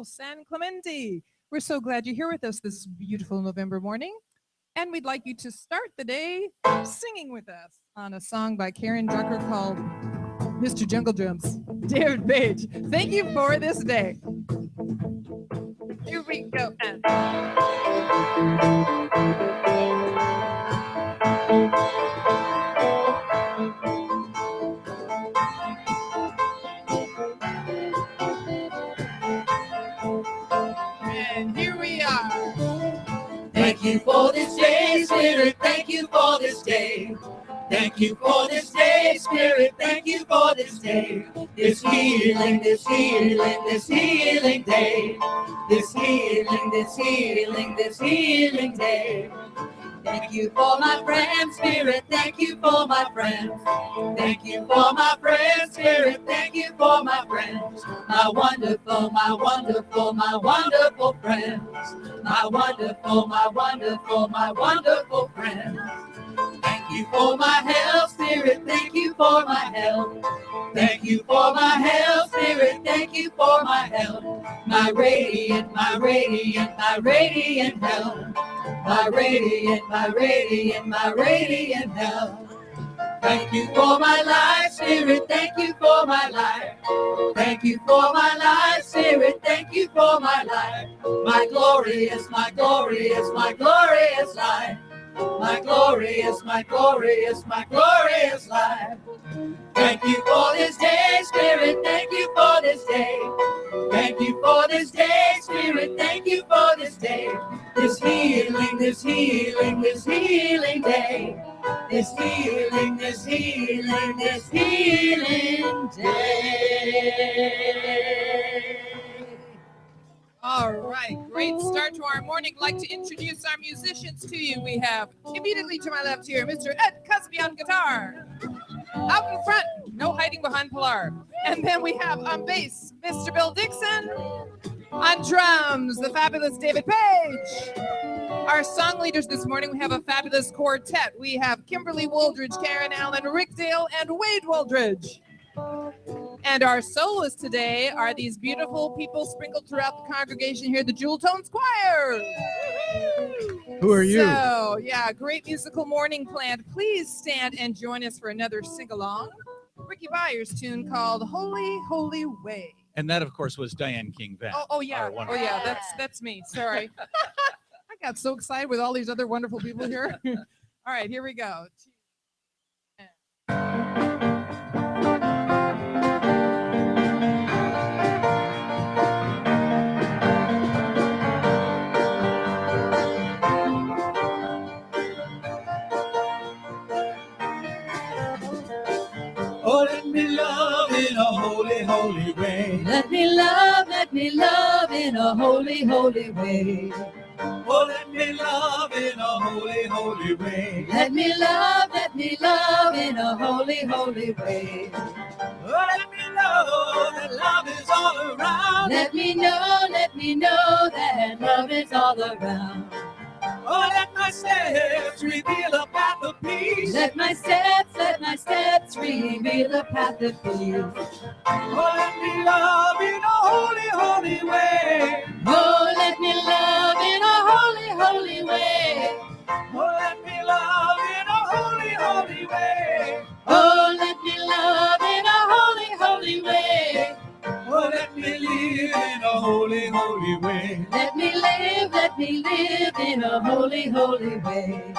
San Clemente. We're so glad you're here with us this beautiful November morning. And we'd like you to start the day singing with us on a song by Karen Drucker called Mr. Jungle Drums. David Page, thank you for this day. Here we go. And here we are. Thank you for this day, Spirit. Thank you for this day. Thank you for this day, Spirit. Thank you for this day. This healing, this healing, this healing day. This healing, this healing, this healing day. Thank you for my friends, Spirit. Thank you for my friends. Thank you for my friends, Spirit. Thank you for my friends. My wonderful, my wonderful, my wonderful friends. My wonderful, my wonderful, my wonderful friends. Thank you for my health, Spirit. Thank you for my health. Thank you for my health, Spirit. Thank you for my health. My radiant, my radiant, my radiant health. My radiant, my radiant, my radiant health. Thank you for my life, Spirit. Thank you for my life. Thank you for my life, Spirit. Thank you for my life. My glorious, my glorious, my glorious life. My glorious, my glorious, my glorious life. Thank you for this day, Spirit. Thank you for this day. Thank you for this day, Spirit. Thank you for this day. This healing, this healing, this healing day. This healing, this healing, this healing day. All right, great start to our morning. I'd like to introduce our musicians to you. We have immediately to my left here, Mr. Ed Cusby on guitar. Out in front, no hiding behind Pilar. And then we have on bass, Mr. Bill Dixon. On drums, the fabulous David Page. Our song leaders this morning, we have a fabulous quartet. We have Kimberly Wooldridge, Karen Allen, Rick Dale, and Wade Wooldridge. And our soloists today are these beautiful people sprinkled throughout the congregation here, the Jewel Tones Choir. Who are you? So, yeah, great musical morning planned. Please stand and join us for another sing-along. Ricky Byers' tune called Holy, Holy Way. And that, of course, was Diane King Van. Oh yeah, that's me. Sorry. I got so excited with all these other wonderful people here. All right, here we go. Oh, let me love in a holy, holy way. Let me love in a holy, holy way. Oh, let me love in a holy, holy way. Let me love in a holy, holy way. Oh, let me know that love is all around. Let me know that love is all around. Oh, let my steps reveal a path of peace. Let my steps reveal a path of peace. Oh, let me love in a holy, holy way. Oh, let me love in a holy, holy way. Oh, let me love in a holy, holy way. Oh, let me love in a holy, holy way. Oh, let me live in a holy, holy way. Let me live in a holy, holy way.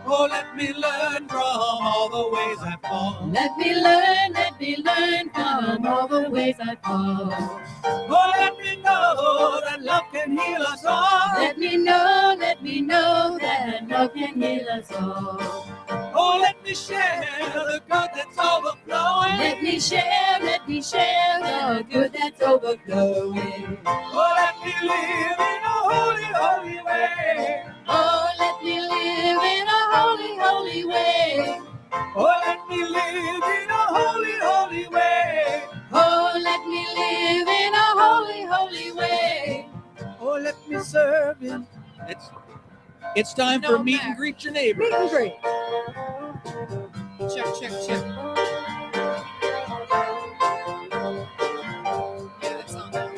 Oh, let me learn from all the ways I fall. Let me learn from all the ways I fall. Oh, let me know that love can heal us all. Let me know that love can heal us all. Oh, let me share the good that's overflowing. Let me share the good that's overflowing. Oh, let me live in a holy, holy way. Oh, let me live in a holy, holy way. Oh, let me live in a holy, holy way. Oh, let me live in a holy, holy way. Oh, let me serve Him. It's time for meet and greet your neighbor. Meet and greet. Check. Yeah, that's on there.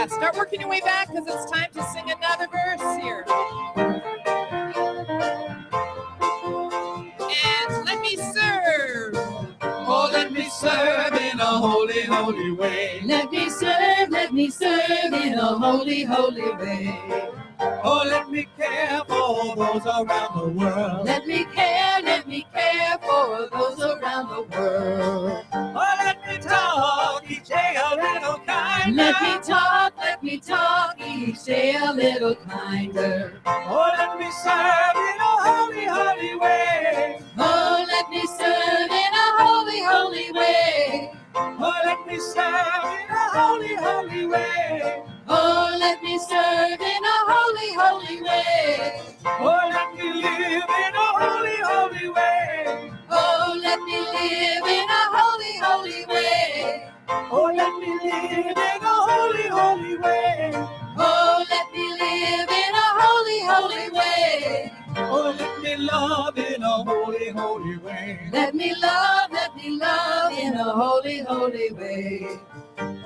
Yeah, start working your way back because it's time to sing another verse here. And let me serve. Oh, let me serve in a holy, holy way. Let me serve in a holy, holy way. Oh, let me care for those around the world. Let me care for those around the world. Oh, let me talk each day a little kinder. Let me talk each day a little kinder. Oh, let me serve in a holy, holy way. Oh, let me serve in a holy, holy way. Oh, let me serve in a holy, holy way. Oh, let me serve in a holy, holy way. Oh, let me live in a holy, holy way. Oh, let me live in a holy, holy way. Oh, let me live in a holy, holy way. Oh, let me live in a holy, holy way. Oh, let me love in a holy, holy way. Let me love in a holy, holy way.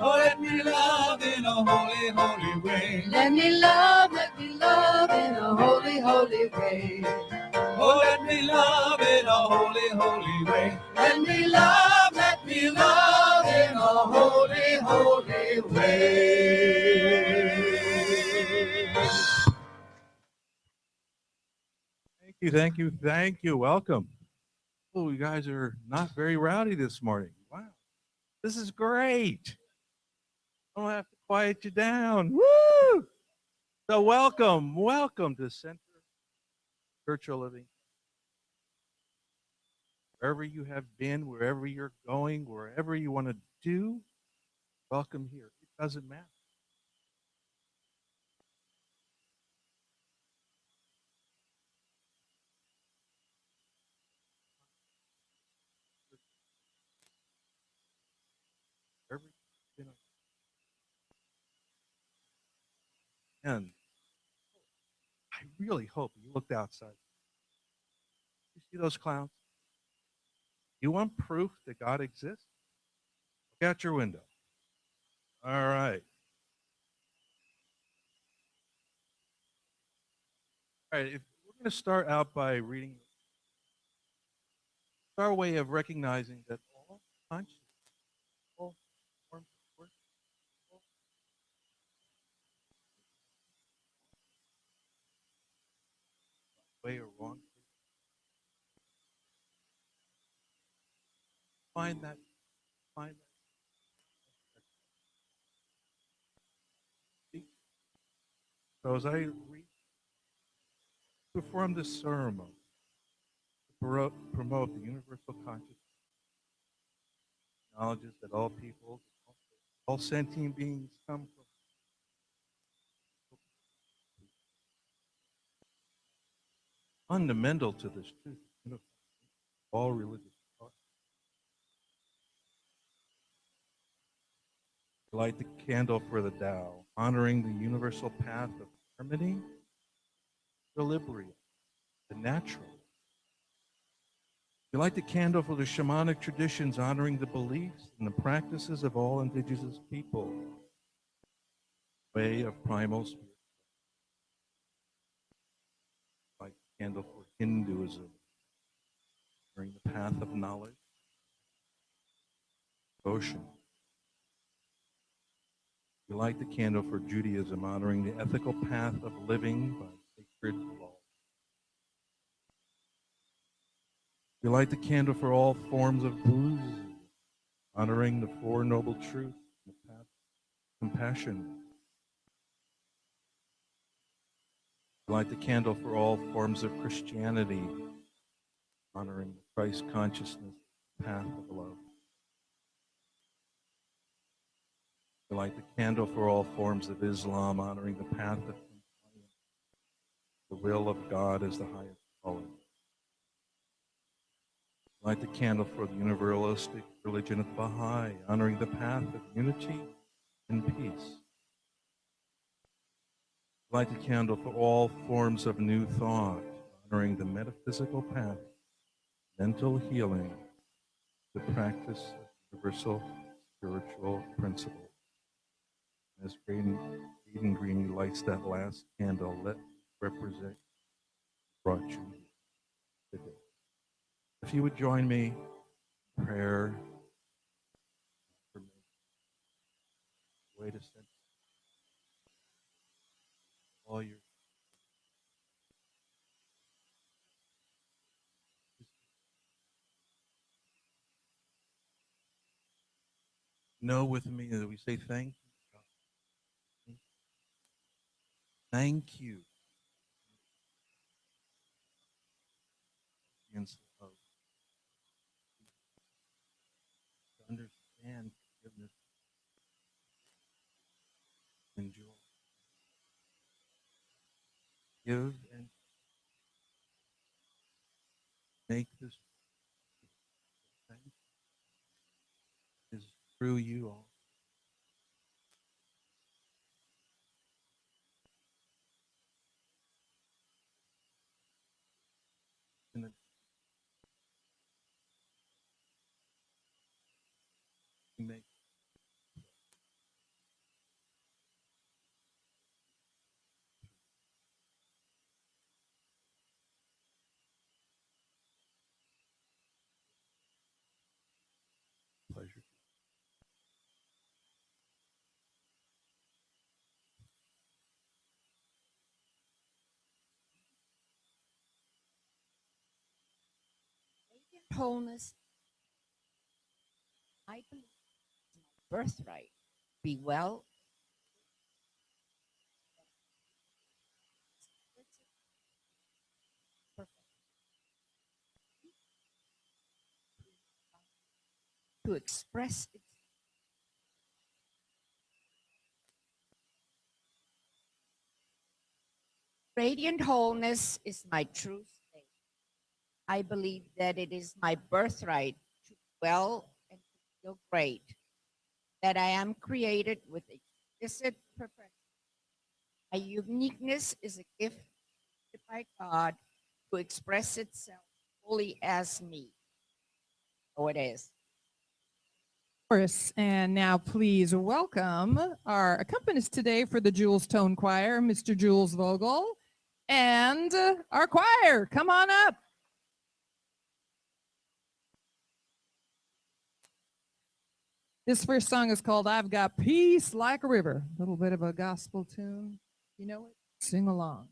Oh, let me love in a holy, holy way. Let me love in a holy, holy way. Oh, let me love in a holy, holy way. Let me love in a holy, holy way. Thank you, thank you. Welcome. Oh, you guys are not very rowdy this morning. Wow. This is great. I don't have to quiet you down. Woo! So welcome to Center Spiritual Living. Wherever you have been, wherever you're going, wherever you want to do, welcome here. It doesn't matter. Wherever you've been. And I really hope you looked outside. You see those clouds? You want proof that God exists? Look out your window. All right. All right, if we're going to start out by reading our way of recognizing that all conscious, all forms of worship, all way or wrong, find that. So as I perform this ceremony to promote the universal consciousness, acknowledges that all people, all sentient beings come from fundamental to this truth, all religious thought. Light the candle for the Tao, honoring the universal path of harmony, equilibrium, the natural. We light the candle for the shamanic traditions, honoring the beliefs and the practices of all indigenous people, way of primal spirit. Light the candle for Hinduism, honoring the path of knowledge, devotion. We light the candle for Judaism, honoring the ethical path of living by sacred law. We light the candle for all forms of Buddhism, honoring the Four Noble Truths, the path of compassion. We light the candle for all forms of Christianity, honoring the Christ consciousness, the path of love. We light the candle for all forms of Islam, honoring the path of compliance. The will of God is the highest calling. Light the candle for the universalistic religion of Baha'i, honoring the path of unity and peace. Light the candle for all forms of new thought, honoring the metaphysical path, mental healing, the practice of universal spiritual principles. As Eden Greeny lights that last candle, let represent brought you today. If you would join me in prayer for me, way to send all your know with me that we say thank you, God. Thank you. And so, to understand forgiveness and joy. Give and make this thing is through you all. And that you make pleasure. Wholeness, I believe, is my birthright. Be well. To express its radiant wholeness is my true state. I believe that it is my birthright to be well and to feel great, that I am created with exquisite perfection. My uniqueness is a gift by God to express itself fully as me. So it is. Chorus. And now please welcome our accompanist today for the Jules Tone Choir, Mr. Jules Vogel, and our choir. Come on up. This first song is called I've Got Peace Like a River. A little bit of a gospel tune. You know it? Sing along.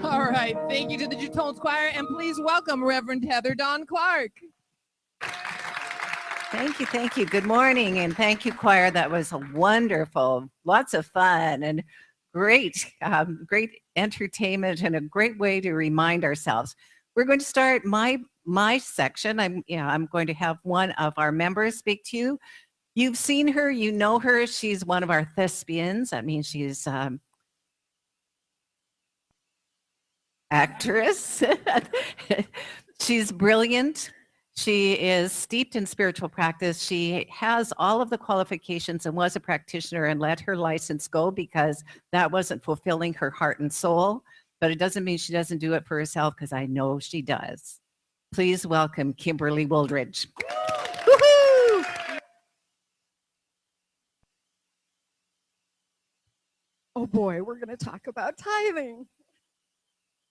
All right. Thank you to the Tones Choir, and please welcome Reverend Heather Dawn Clark. Thank you. Thank you. Good morning. And thank you, choir. That was wonderful. Lots of fun and great, great entertainment and a great way to remind ourselves. We're going to start my section. I'm going to have one of our members speak to you. You've seen her, you know her. She's one of our thespians. That means she's actress. She's brilliant. She is steeped in spiritual practice. She has all of the qualifications and was a practitioner and let her license go because that wasn't fulfilling her heart and soul. But it doesn't mean she doesn't do it for herself, because I know she does. Please welcome Kimberly Wooldridge. Woohoo! Oh boy, we're going to talk about tithing.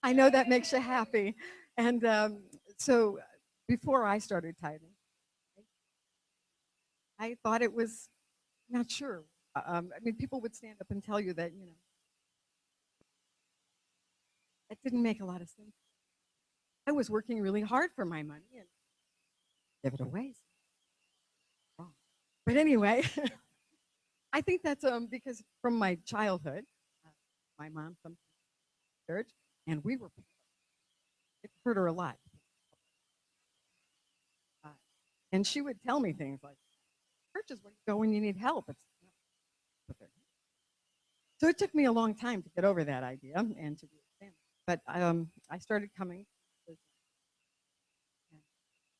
I know that makes you happy. And so before I started tithing, I thought it was not sure. I mean, people would stand up and tell you that, that didn't make a lot of sense. I was working really hard for my money and give it away. Wrong. But anyway, I think that's because from my childhood, my mom from church, and we were poor. It hurt her a lot. And she would tell me things like, church is where you go when you need help. It's not. So it took me a long time to get over that idea and to do it. But I started coming.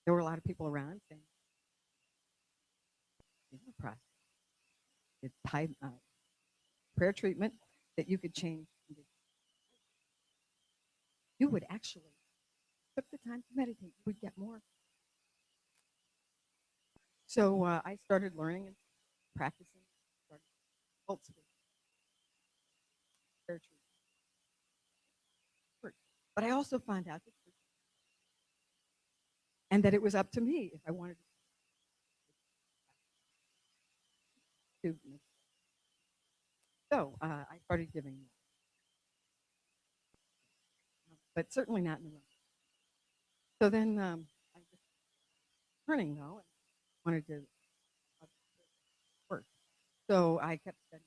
There were a lot of people around saying, it's prayer treatment that you could change. You would actually took the time to meditate. You would get more. So I started learning and practicing. Started prayer treatment. But I also found out that and that it was up to me if I wanted to. So I started giving more. But certainly not in the room. So then I was learning, though, and wanted to work. So I kept studying.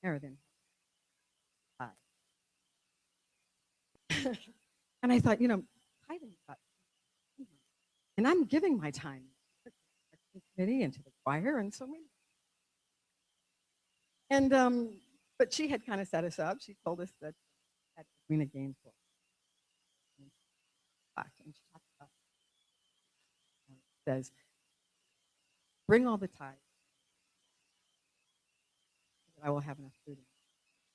Then and I thought, tithing about, and I'm giving my time to the committee and to the choir and so many. And but she had kind of set us up. She told us that at Edwina Gainesville. And she talked about says, bring all the tithes, that I will have enough food.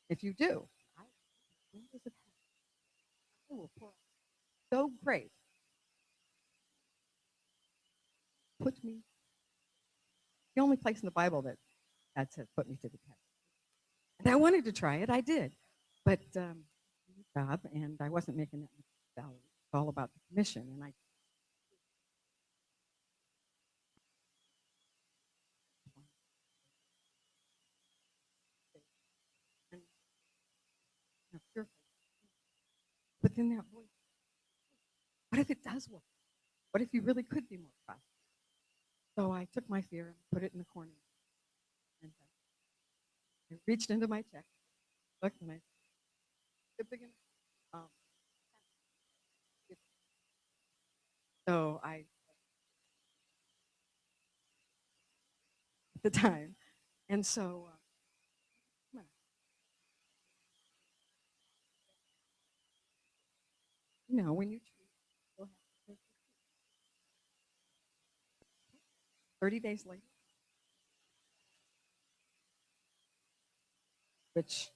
If you do, I will pour so great. Put me. The only place in the Bible that said put me to the test. And I wanted to try it. I did, but job, and I wasn't making that much salary. It's all about the commission, and I. But then that voice, what if it does work? What if you really could be more prosperous? So I took my fear and put it in the corner. And I reached into my check, looked, and I said, so I, at the time, and so, when you 30 days later, which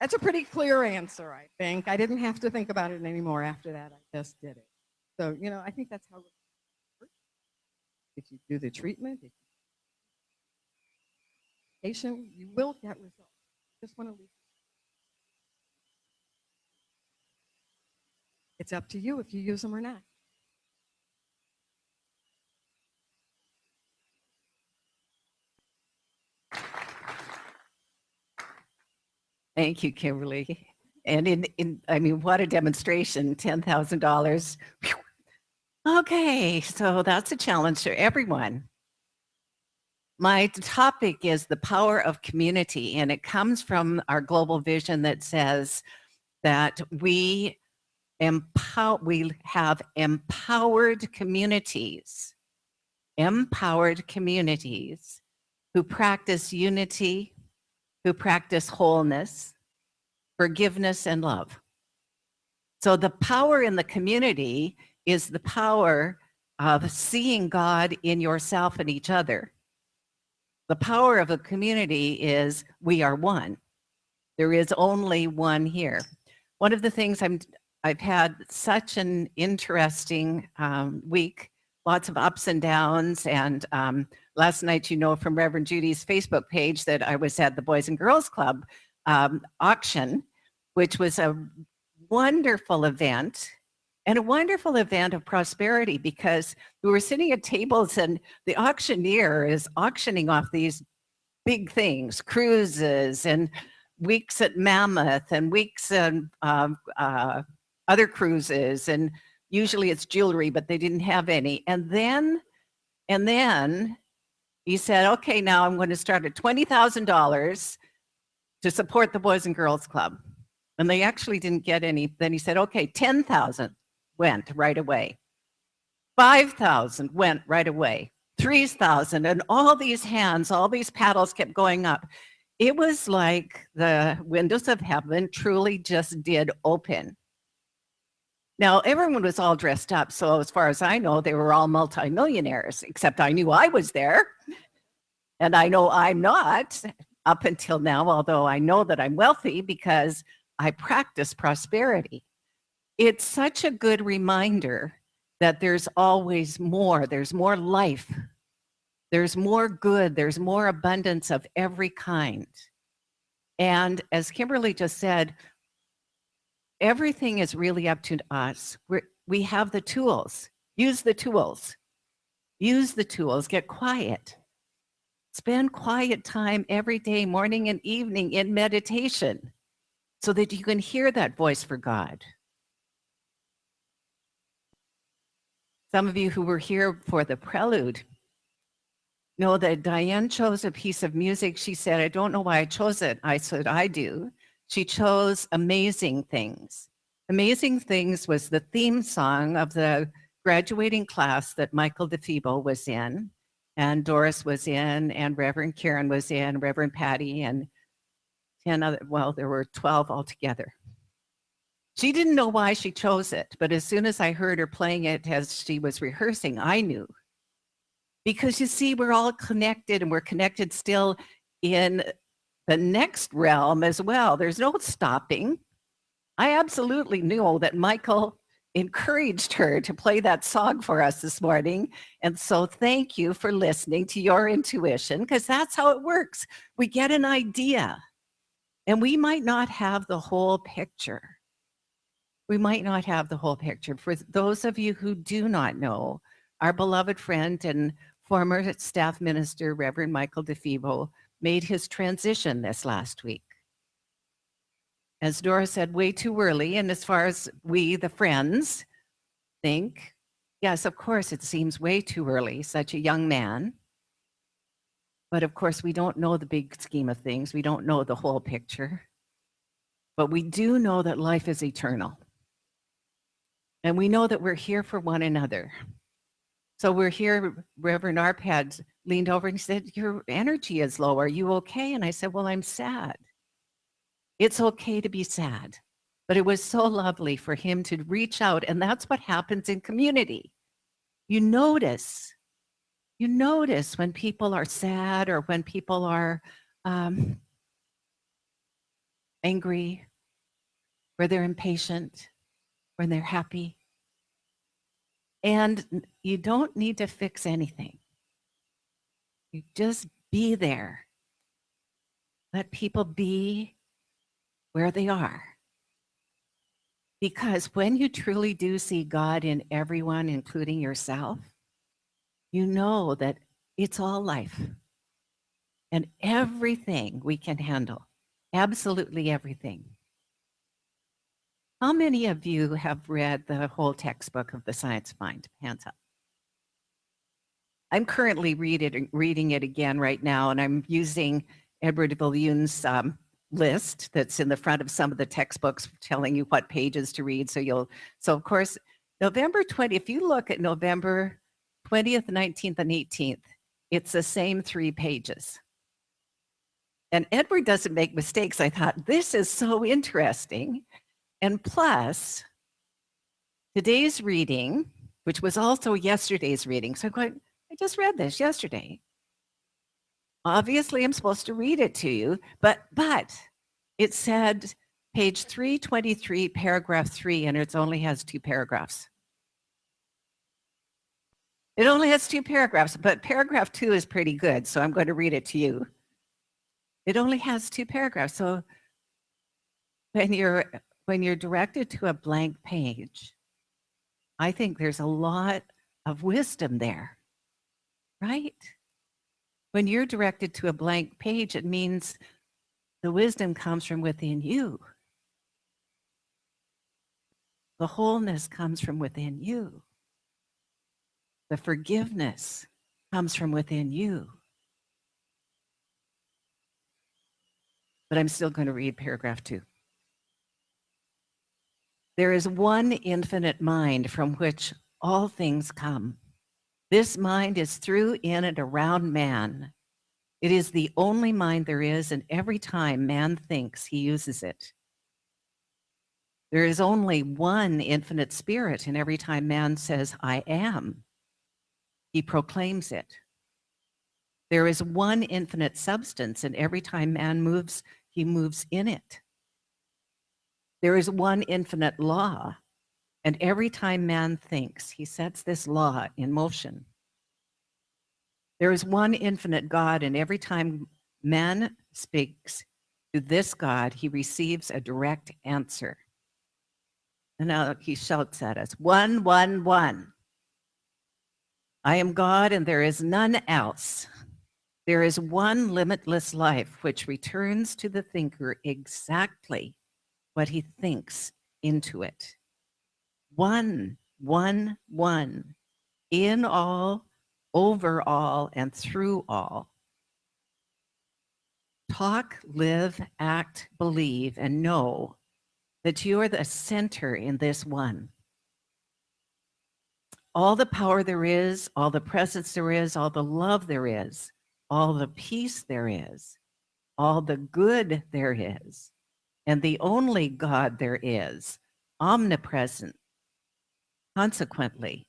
that's a pretty clear answer, I think. I didn't have to think about it anymore after that. I just did it. So, I think that's how it works. If you do the treatment, if you patient, you will get results. Just want to leave. It's up to you if you use them or not. Thank you, Kimberly. And I mean, what a demonstration, $10,000. Okay, so that's a challenge for everyone. My topic is the power of community, and it comes from our global vision that says that we have empowered communities who practice unity, who practice wholeness, forgiveness, and love. So the power in the community is the power of seeing God in yourself and each other. The power of a community is we are one. There is only one here. One of the things I've had such an interesting week, lots of ups and downs. And last night, from Reverend Judy's Facebook page that I was at the Boys and Girls Club auction, which was a wonderful event. And a wonderful event of prosperity, because we were sitting at tables and the auctioneer is auctioning off these big things, cruises and weeks at Mammoth and weeks and other cruises. And usually it's jewelry, but they didn't have any. And then he said, okay, now I'm going to start at $20,000 to support the Boys and Girls Club. And they actually didn't get any. Then he said, okay, 10,000. Went right away. 5,000 went right away. 3,000, and all these hands, all these paddles kept going up. It was like the windows of heaven truly just did open. Now, everyone was all dressed up, so as far as I know, they were all multimillionaires, except I knew I was there. And I know I'm not up until now, although I know that I'm wealthy because I practice prosperity. It's such a good reminder that there's always more. There's more life. There's more good. There's more abundance of every kind. And as Kimberly just said, everything is really up to us. We have the tools. Use the tools. Use the tools. Get quiet. Spend quiet time every day, morning and evening, in meditation so that you can hear that voice for God. Some of you who were here for the prelude know that Diane chose a piece of music. She said, I don't know why I chose it. I said, I do. She chose Amazing Things. Amazing Things was the theme song of the graduating class that Michael DeFebo was in, and Doris was in, and Reverend Karen was in, Reverend Patty, and 10 other, well, there were 12 altogether. She didn't know why she chose it, but as soon as I heard her playing it as she was rehearsing, I knew. Because you see, we're all connected, and we're connected still in the next realm as well. There's no stopping. I absolutely knew that Michael encouraged her to play that song for us this morning. And so thank you for listening to your intuition, because that's how it works. We get an idea, and we might not have the whole picture. We might not have the whole picture. For those of you who do not know, our beloved friend and former staff minister, Reverend Michael DeFebo, made his transition this last week. As Dora said, way too early. And as far as we, the friends, think, yes, of course, it seems way too early, such a young man. But of course, we don't know the big scheme of things. We don't know the whole picture. But we do know that life is eternal. And we know that we're here for one another. So we're here, Reverend Arpad leaned over and he said, your energy is low. Are you okay? And I said, well, I'm sad. It's okay to be sad. But it was so lovely for him to reach out. And that's what happens in community. You notice when people are sad or when people are angry, where they're impatient, when they're happy. And you don't need to fix anything. You just be there. Let people be where they are. Because when you truly do see God in everyone, including yourself, you know that it's all life and everything we can handle, absolutely everything. How many of you have read the whole textbook of the Science of Mind? Hands up. I'm currently reading it again right now, and I'm using Edward Viljoen's list that's in the front of some of the textbooks telling you what pages to read. So of course, November 20, if you look at November 20th, 19th, and 18th, it's the same 3 pages. And Edward doesn't make mistakes. I thought, this is so interesting. And plus, today's reading, which was also yesterday's reading, so I just read this yesterday. Obviously, I'm supposed to read it to you, but it said page 323, paragraph 3, and it only has 2 paragraphs. It only has 2 paragraphs, but paragraph 2 is pretty good, so I'm going to read it to you. It only has 2 paragraphs, so when you're directed to a blank page, I think there's a lot of wisdom there, right? When you're directed to a blank page, it means the wisdom comes from within you. The wholeness comes from within you. The forgiveness comes from within you. But I'm still going to read paragraph 2. There is one infinite mind from which all things come. This mind is through, in, and around man. It is the only mind there is, and every time man thinks, he uses it. There is only one infinite spirit, and every time man says, I am, he proclaims it. There is one infinite substance, and every time man moves, he moves in it. There is one infinite law, and every time man thinks, he sets this law in motion. There is one infinite God, and every time man speaks to this God, he receives a direct answer. And now he shouts at us, 1, 1, 1. I am God, and there is none else. There is one limitless life which returns to the thinker exactly what he thinks into it. 1, 1, 1. In all, over all, and through all. Talk, live, act, believe, and know that you are the center in this one. All the power there is, all the presence there is, all the love there is, all the peace there is, all the good there is, and the only God there is, omnipresent. Consequently,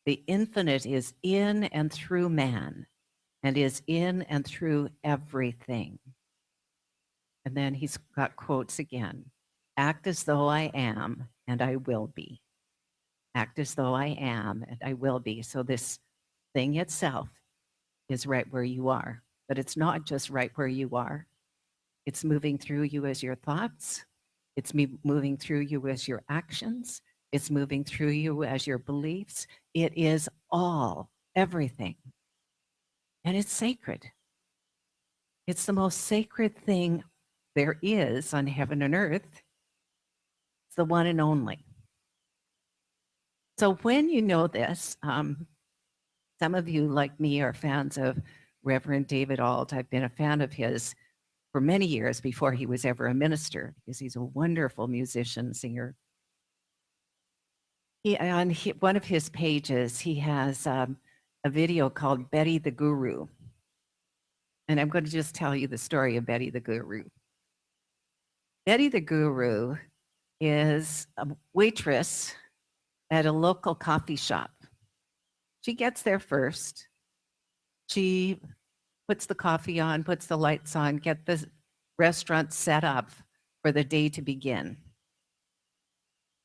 the infinite is in and through man, and is in and through everything. And then he's got quotes again. Act as though I am, and I will be. Act as though I am, and I will be. So this thing itself is right where you are. But it's not just right where you are. It's moving through you as your thoughts. It's moving through you as your actions. It's moving through you as your beliefs. It is all, everything. And it's sacred. It's the most sacred thing there is on heaven and earth. It's the one and only. So when you know this, some of you, like me, are fans of Reverend David Alt. I've been a fan of his for many years before he was ever a minister, because he's a wonderful musician, singer. On one of his pages, he has a video called Betty the Guru. And I'm going to just tell you the story of Betty the Guru. Betty the Guru is a waitress at a local coffee shop. She gets there first. She puts the coffee on, puts the lights on, get the restaurant set up for the day to begin.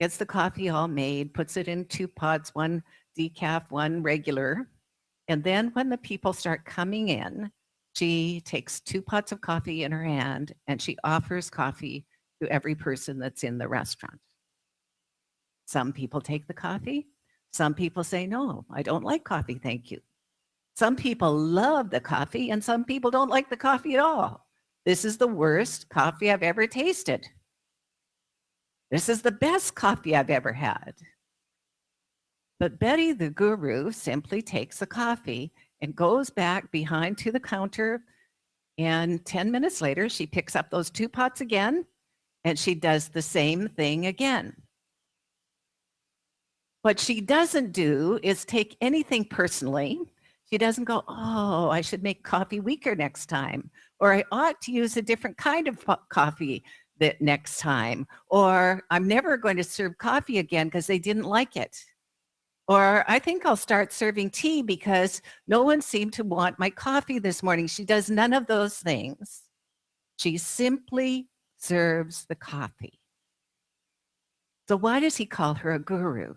Gets the coffee all made, puts it in 2 pots, one decaf, one regular. And then when the people start coming in, she takes 2 pots of coffee in her hand and she offers coffee to every person that's in the restaurant. Some people take the coffee. Some people say, no, I don't like coffee, thank you. Some people love the coffee and some people don't like the coffee at all. This is the worst coffee I've ever tasted. This is the best coffee I've ever had. But Betty the guru simply takes the coffee and goes back behind to the counter. And 10 minutes later, she picks up those 2 pots again and she does the same thing again. What she doesn't do is take anything personally. She doesn't go, oh, I should make coffee weaker next time, or I ought to use a different kind of coffee that next time, or I'm never going to serve coffee again because they didn't like it. Or I think I'll start serving tea because no one seemed to want my coffee this morning. She does none of those things. She simply serves the coffee. So why does he call her a guru?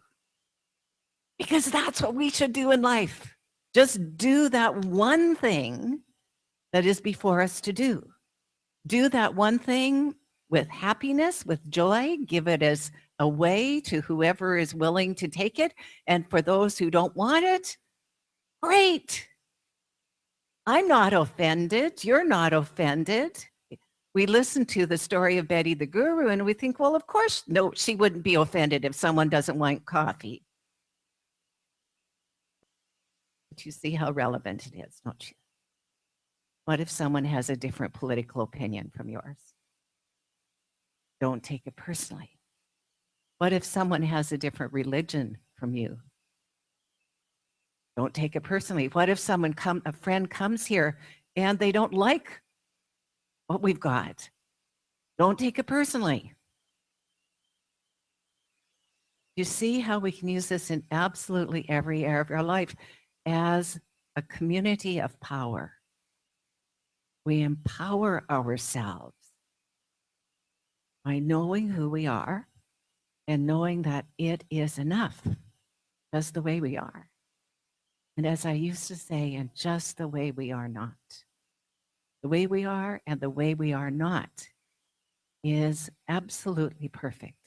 Because that's what we should do in life. Just do that one thing that is before us to do. Do that one thing with happiness, with joy, give it as a way to whoever is willing to take it. And for those who don't want it, great. I'm not offended. You're not offended. We listen to the story of Betty the Guru and we think, well, of course, no, she wouldn't be offended if someone doesn't want coffee. But you see how relevant it is, don't you? What if someone has a different political opinion from yours? Don't take it personally. What if someone has a different religion from you? Don't take it personally. What if a friend comes here and they don't like what we've got? Don't take it personally. You see how we can use this in absolutely every area of our life as a community of power. We empower ourselves by knowing who we are and knowing that it is enough, just the way we are. And as I used to say, and just the way we are not. The way we are and the way we are not is absolutely perfect.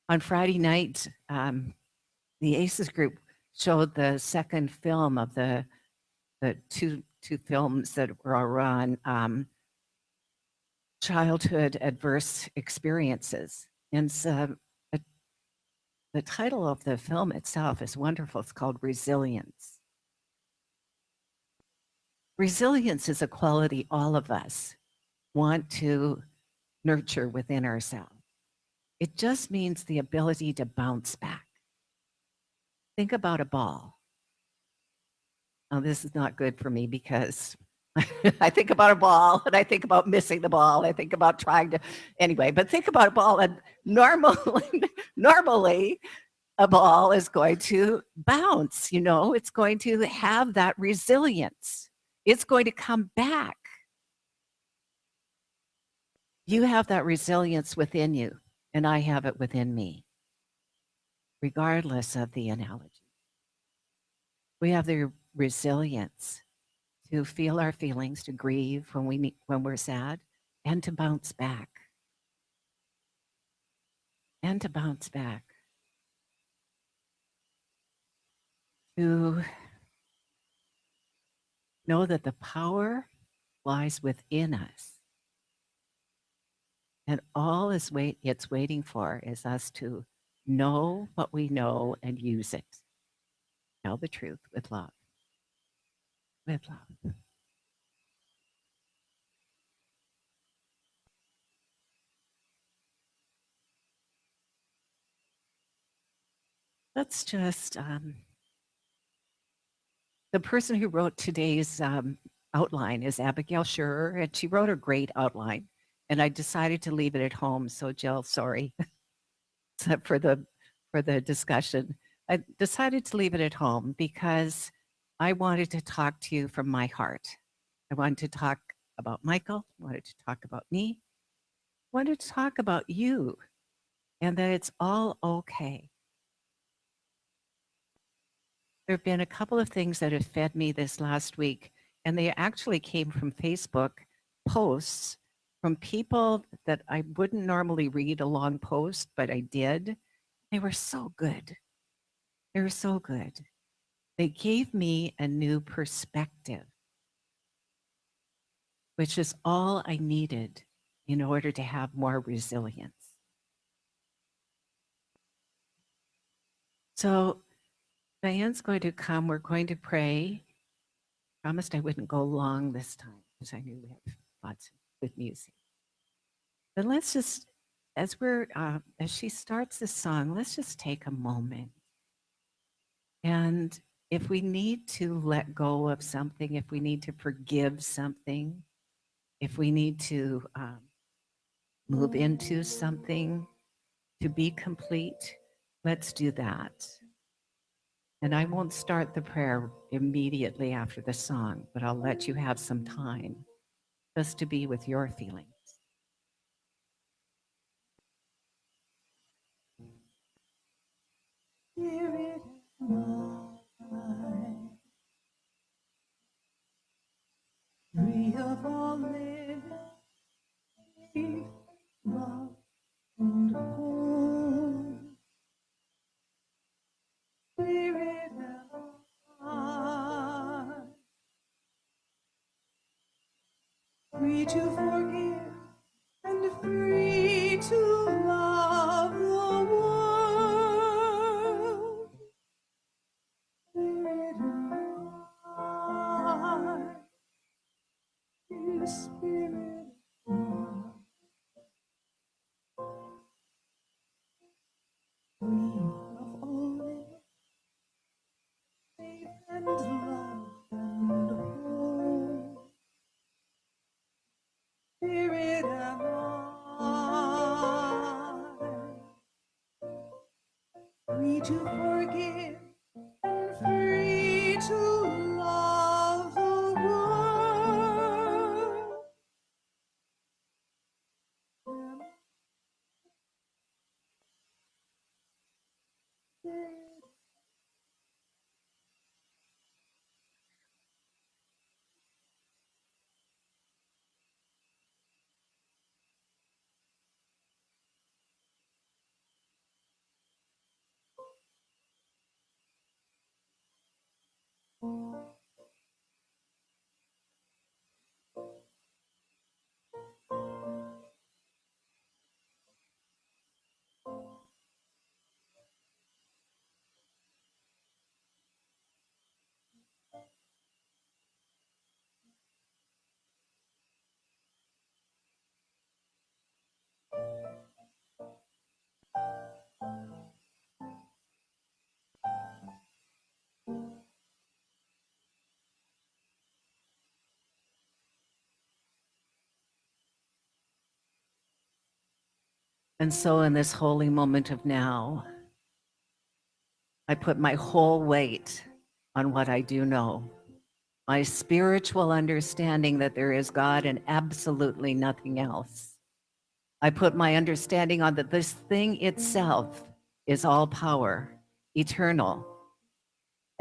On Friday night, the ACES group showed the second film of the two films that were on childhood adverse experiences. And so the title of the film itself is wonderful. It's called Resilience. Resilience is a quality all of us want to nurture within ourselves. It just means the ability to bounce back. Think about a ball. Now, this is not good for me because I think about a ball and I think about missing the ball. I think about trying to, anyway, but think about a ball and normally a ball is going to bounce, you know, it's going to have that resilience. It's going to come back. You have that resilience within you, and I have it within me, regardless of the analogy. We have the resilience to feel our feelings, to grieve when we're sad, and to bounce back. And to bounce back. To know that the power lies within us. And all it's waiting for is us to know what we know and use it. Tell the truth with love. With love. Let's just, the person who wrote today's outline is Abigail Schurer, and she wrote a great outline. And I decided to leave it at home. So Jill, sorry for the discussion. I decided to leave it at home because I wanted to talk to you from my heart. I wanted to talk about Michael. I wanted to talk about me. want to talk about you and that it's all okay. There have been a couple of things that have fed me this last week, and they actually came from Facebook posts from people that I wouldn't normally read a long post, but I did. They were so good. They were so good. They gave me a new perspective, which is all I needed in order to have more resilience. So Diane's going to come. We're going to pray. Promised I wouldn't go long this time because I knew we have lots of good music. But let's just, as she starts this song, let's just take a moment. And if we need to let go of something, if we need to forgive something, if we need to move into something to be complete, let's do that. And I won't start the prayer immediately after the song, but I'll let you have some time just to be with your feelings. Spirit mine, free of all living, love and home. Spirit mine, free to forgive and free to love the world. Spirit mine, Spirit mine, free of all faith and love and hope. Spirit am I, free to forgive and free to love the world. And so in this holy moment of now, I put my whole weight on what I do know, my spiritual understanding that there is God and absolutely nothing else. I put my understanding on that this thing itself is all power, eternal,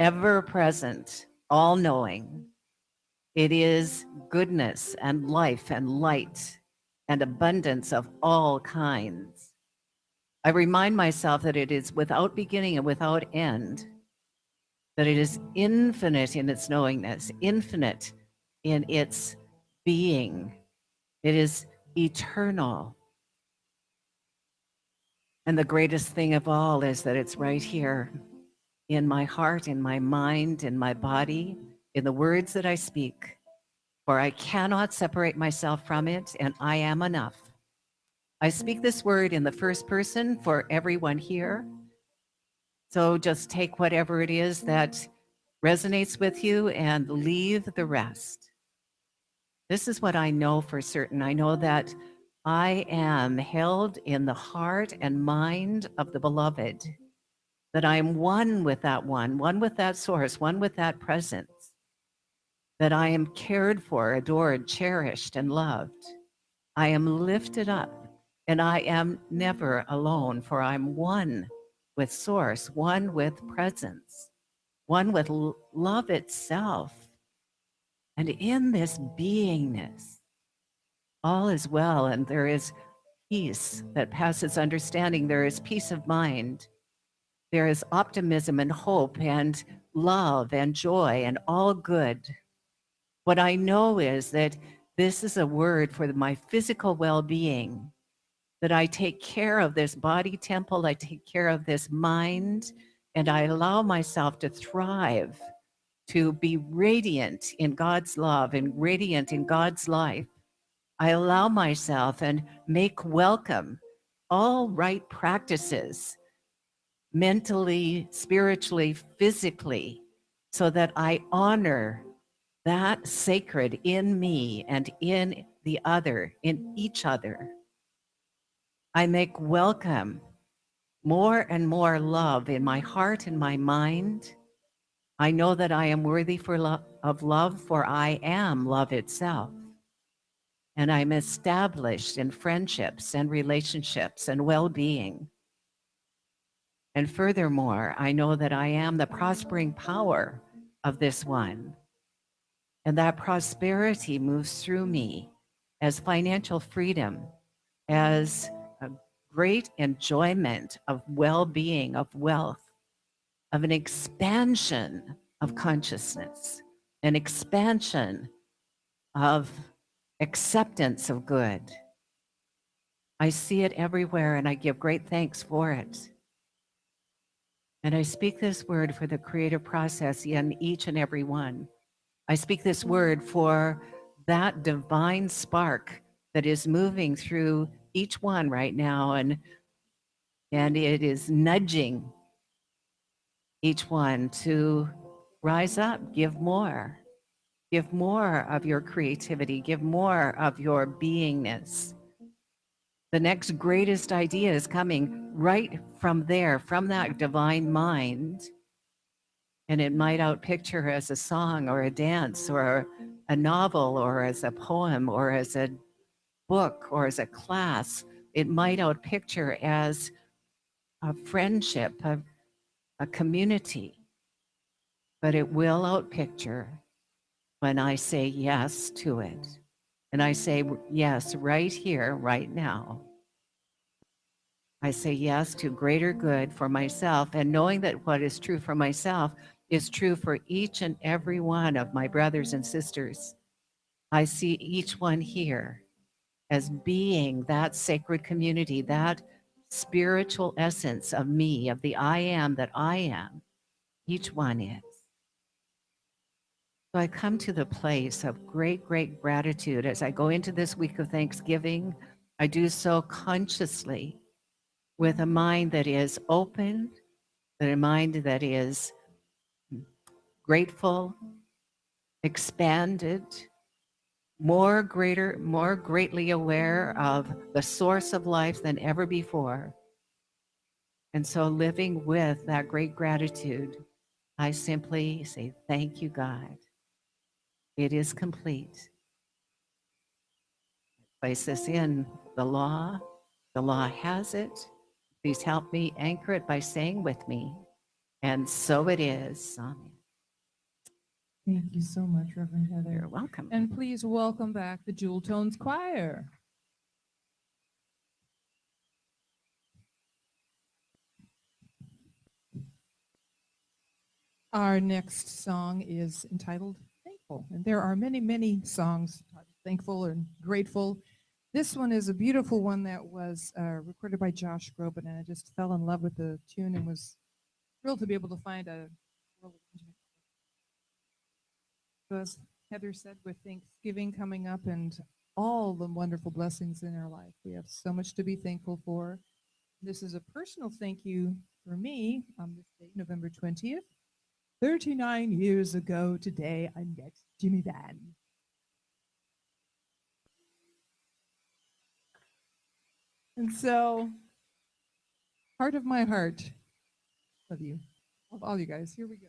ever present, all knowing. It is goodness and life and light and abundance of all kinds. I remind myself that it is without beginning and without end, that it is infinite in its knowingness, infinite in its being. It is eternal. And the greatest thing of all is that it's right here in my heart, in my mind, in my body, in the words that I speak, for I cannot separate myself from it, and I am enough. I speak this word in the first person for everyone here. So just take whatever it is that resonates with you and leave the rest. This is what I know for certain. I know that I am held in the heart and mind of the beloved, that I am one with that one with that source, one with that presence, that I am cared for, adored, cherished, and loved. I am lifted up And I am never alone, for I'm one with Source, one with presence, one with love itself. And in this beingness, all is well, and there is peace that passes understanding. There is peace of mind. There is optimism and hope and love and joy and all good. What I know is that this is a word for my physical well-being, that I take care of this body temple, I take care of this mind, and I allow myself to thrive, to be radiant in God's love and radiant in God's life. I allow myself and make welcome all right practices, mentally, spiritually, physically, so that I honor that sacred in me and in the other, in each other. I make welcome more and more love in my heart and my mind. I know that I am worthy of love, for I am love itself. And I'm established in friendships and relationships and well-being. And furthermore, I know that I am the prospering power of this one. And that prosperity moves through me as financial freedom, as a great enjoyment of well-being, of wealth, of an expansion of consciousness, an expansion of acceptance of good. I see it everywhere, and I give great thanks for it. And I speak this word for the creative process in each and every one. I speak this word for that divine spark that is moving through each one right now, and it is nudging each one to rise up, give more of your creativity, give more of your beingness. The next greatest idea is coming right from there, from that divine mind. And it might outpicture as a song or a dance or a novel or as a poem or as a book or as a class. It might outpicture as a friendship, a community, but it will outpicture when I say yes to it. And I say yes right here, right now. I say yes to greater good for myself, and knowing that what is true for myself is true for each and every one of my brothers and sisters. I see each one here as being that sacred community, that spiritual essence of me, of the I am that I am. Each one is. So I come to the place of great, great gratitude as I go into this week of Thanksgiving. I do so consciously with a mind that is open, a mind that is grateful, expanded, more greatly aware of the source of life than ever before. And so living with that great gratitude, I simply say, thank you, God. It is complete. Place this in the law. The law has it. Please help me anchor it by saying with me, and so it is. Amen. Thank you so much, Reverend Heather. You're welcome. And please welcome back the Jewel Tones Choir. Our next song is entitled Thankful. And there are many, many songs thankful and grateful. This one is a beautiful one that was recorded by Josh Groban, and I just fell in love with the tune and was thrilled to be able to find a world arrangement. As Heather said, with Thanksgiving coming up and all the wonderful blessings in our life, we have so much to be thankful for. This is a personal thank you for me on this day, November 20th. 39 years ago today, I met Jimmy Van. And so, heart of my heart, love you, love all you guys. Here we go.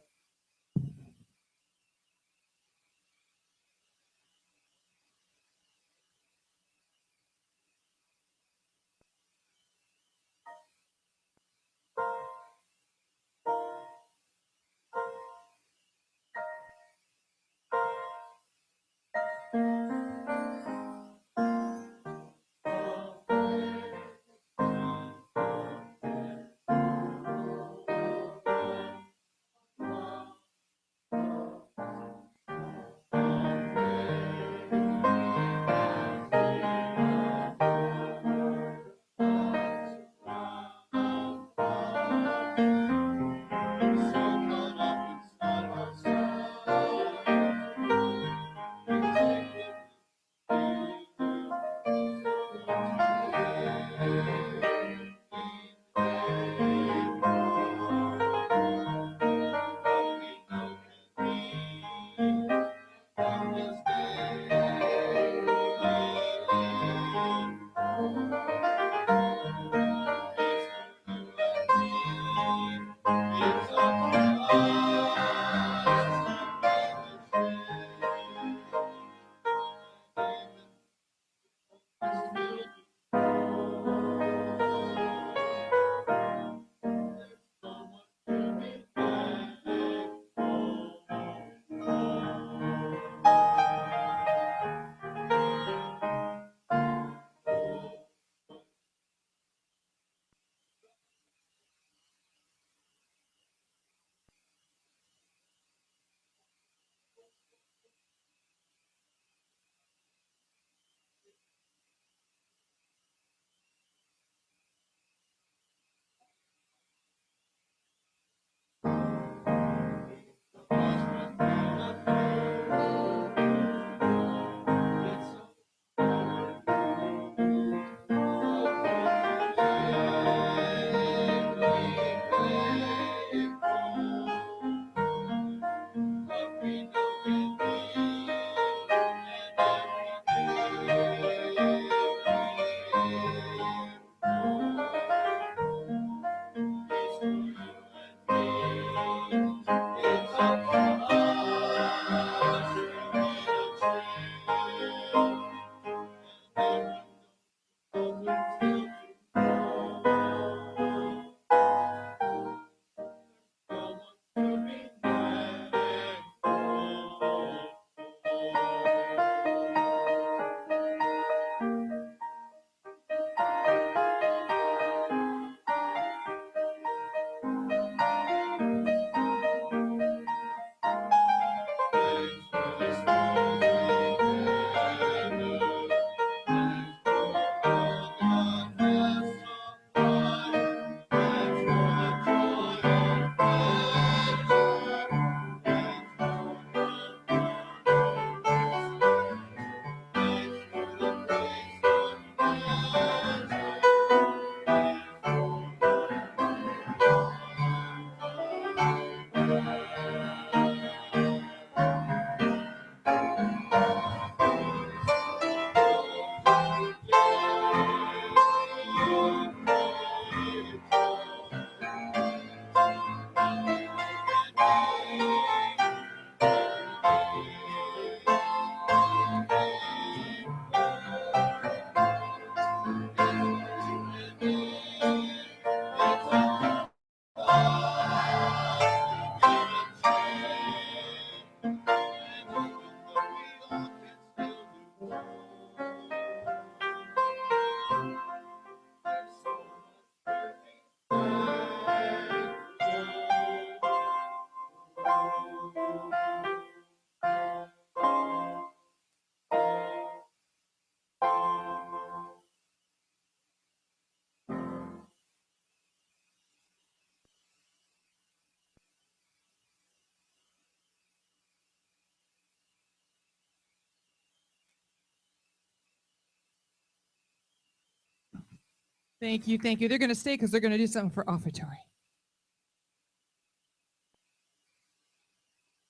Thank you, thank you. They're going to stay because they're going to do something for offertory.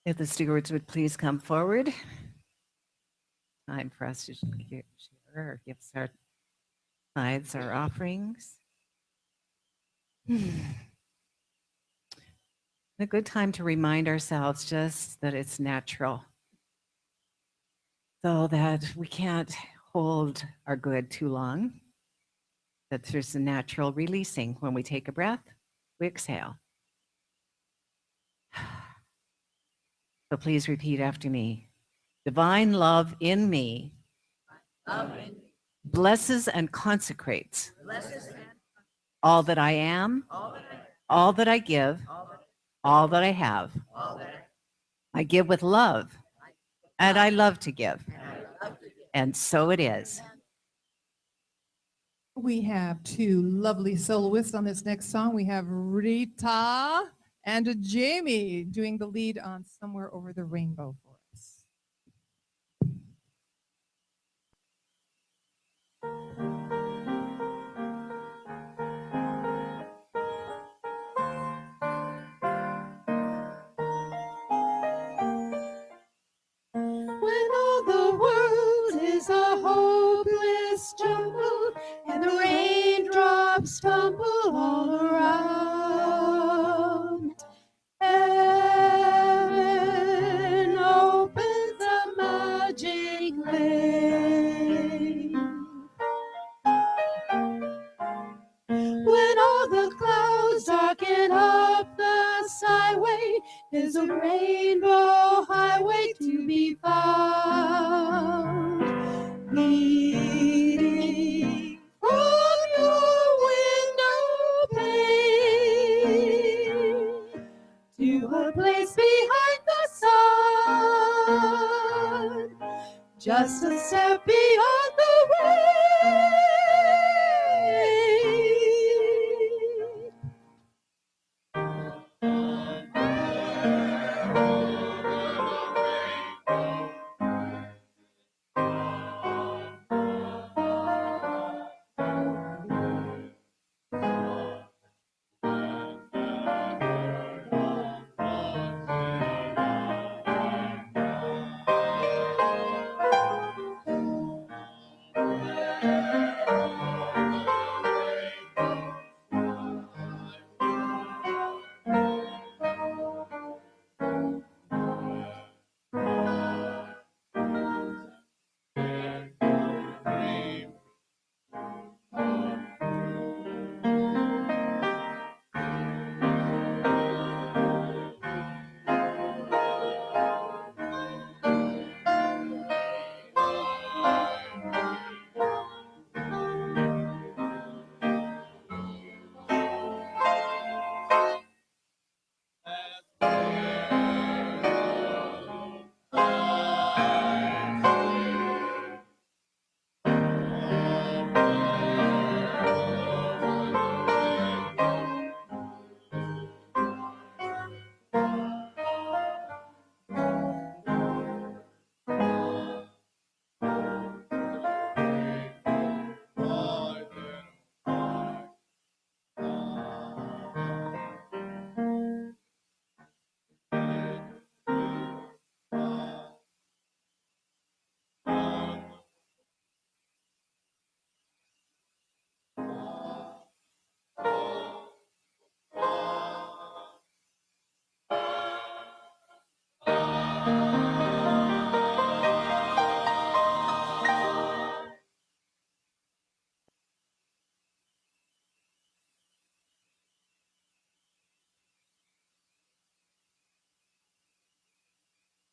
If the stewards would please come forward. Time for us to share our gifts, our tithes, our offerings. A good time to remind ourselves just that it's natural, so that we can't hold our good too long, that there's a natural releasing. When we take a breath, we exhale. So please repeat after me. Divine love in me blesses and consecrates all that I am, all that I give, all that I have. I give with love, and I love to give. And so it is. We have two lovely soloists on this next song. We have Rita and Jamie doing the lead on Somewhere Over the Rainbow for us. When all the world is a hopeless jumble and the raindrops tumble all around, heaven opens a magic lane. is a rainbow highway to be found. Leading from your window pane to a place behind the sun, just a step beyond the rain.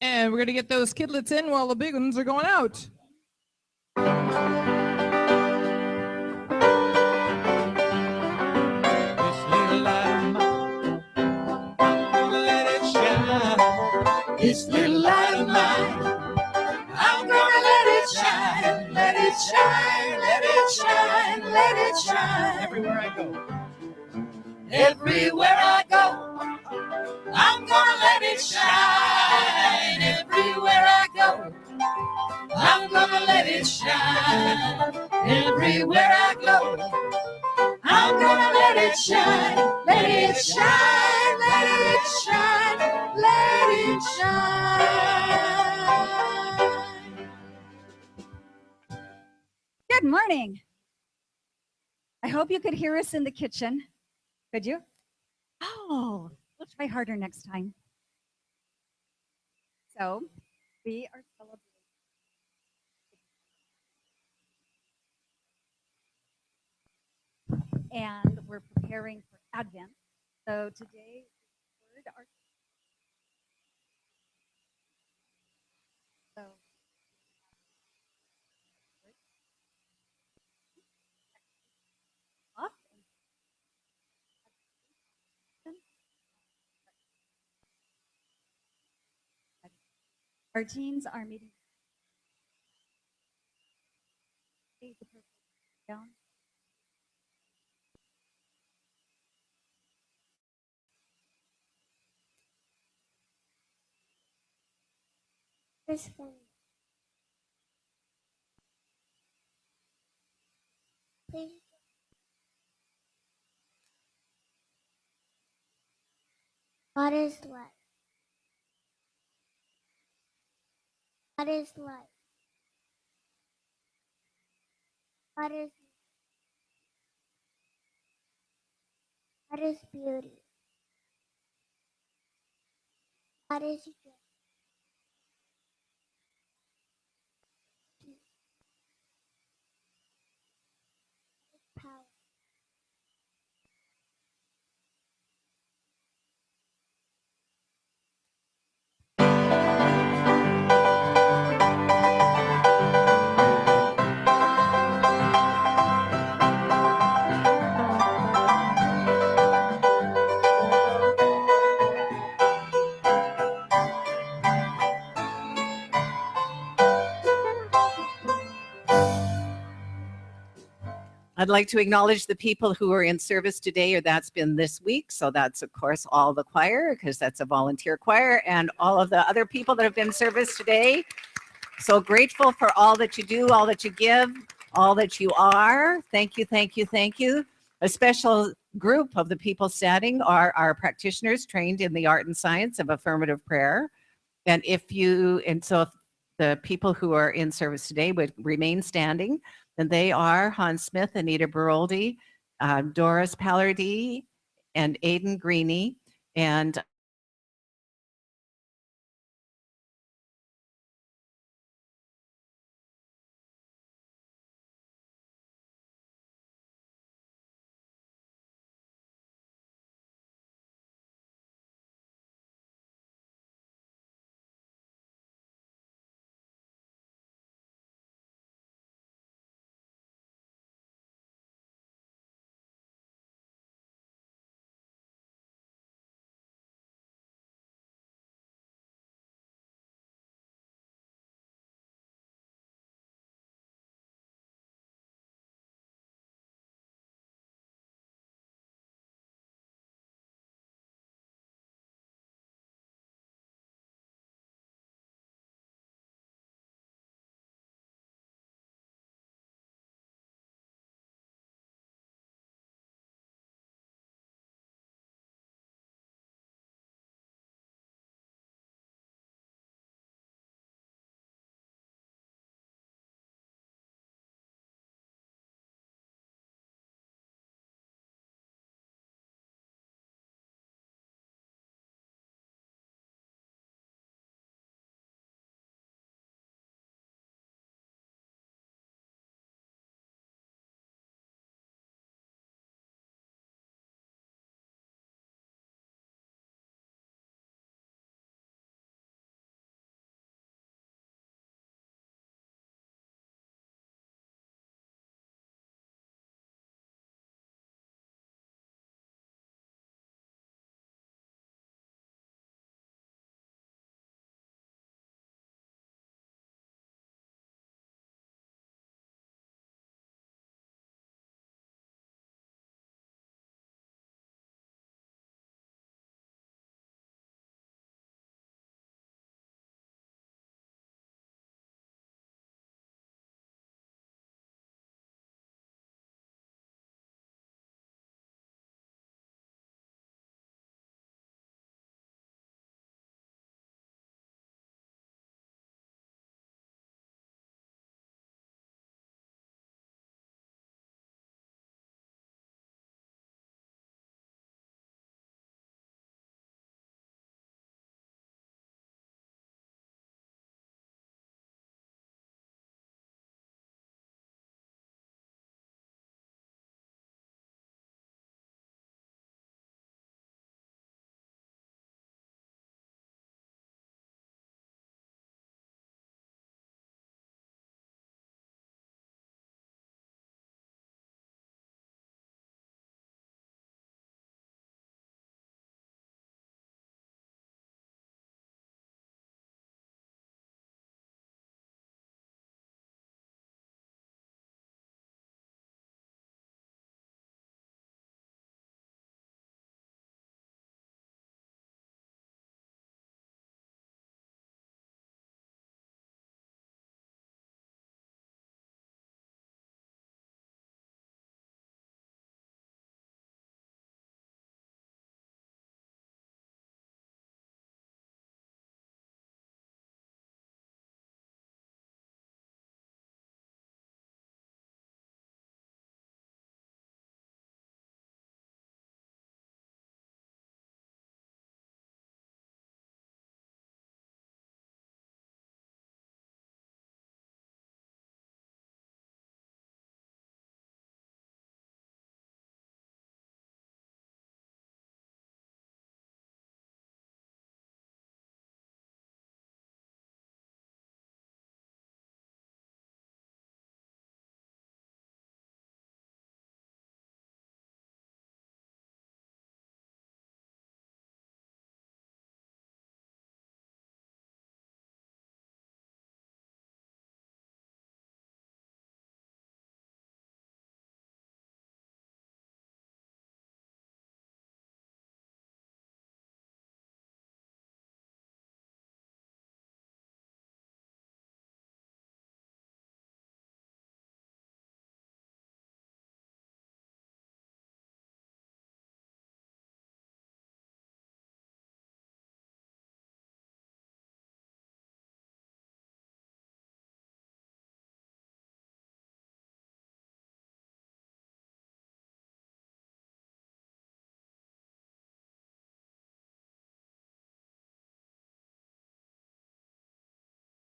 And we're going to get those kidlets in while the big ones are going out. This little light of mine, I'm gonna let it shine. This little light of mine, I'm gonna let it shine, let it shine, let it shine, let it shine. Everywhere I go. Everywhere I go, I'm gonna let it shine. Everywhere I go, I'm gonna let it shine. Everywhere I go, I'm gonna let it shine. Let it shine, let it shine, let it shine. Good morning. I hope you could hear us in the kitchen. Could you? Oh, we'll try harder next time. So, we are celebrating. And we're preparing for Advent. So today, word our so off and our teens are meeting the person down. This one. Please. What is life? What is life? What is beauty? What is joy? Power. I'd like to acknowledge the people who are in service today, or that's been this week. So that's, of course, all the choir, because that's a volunteer choir, and all of the other people that have been in service today. So grateful for all that you do, all that you give, all that you are. Thank you, thank you, thank you. A special group of the people standing are our practitioners trained in the art and science of affirmative prayer. And if the people who are in service today would remain standing, then they are Hans Smith, Anita Baroldi, Doris Pallardy, and Aidan Greeny. And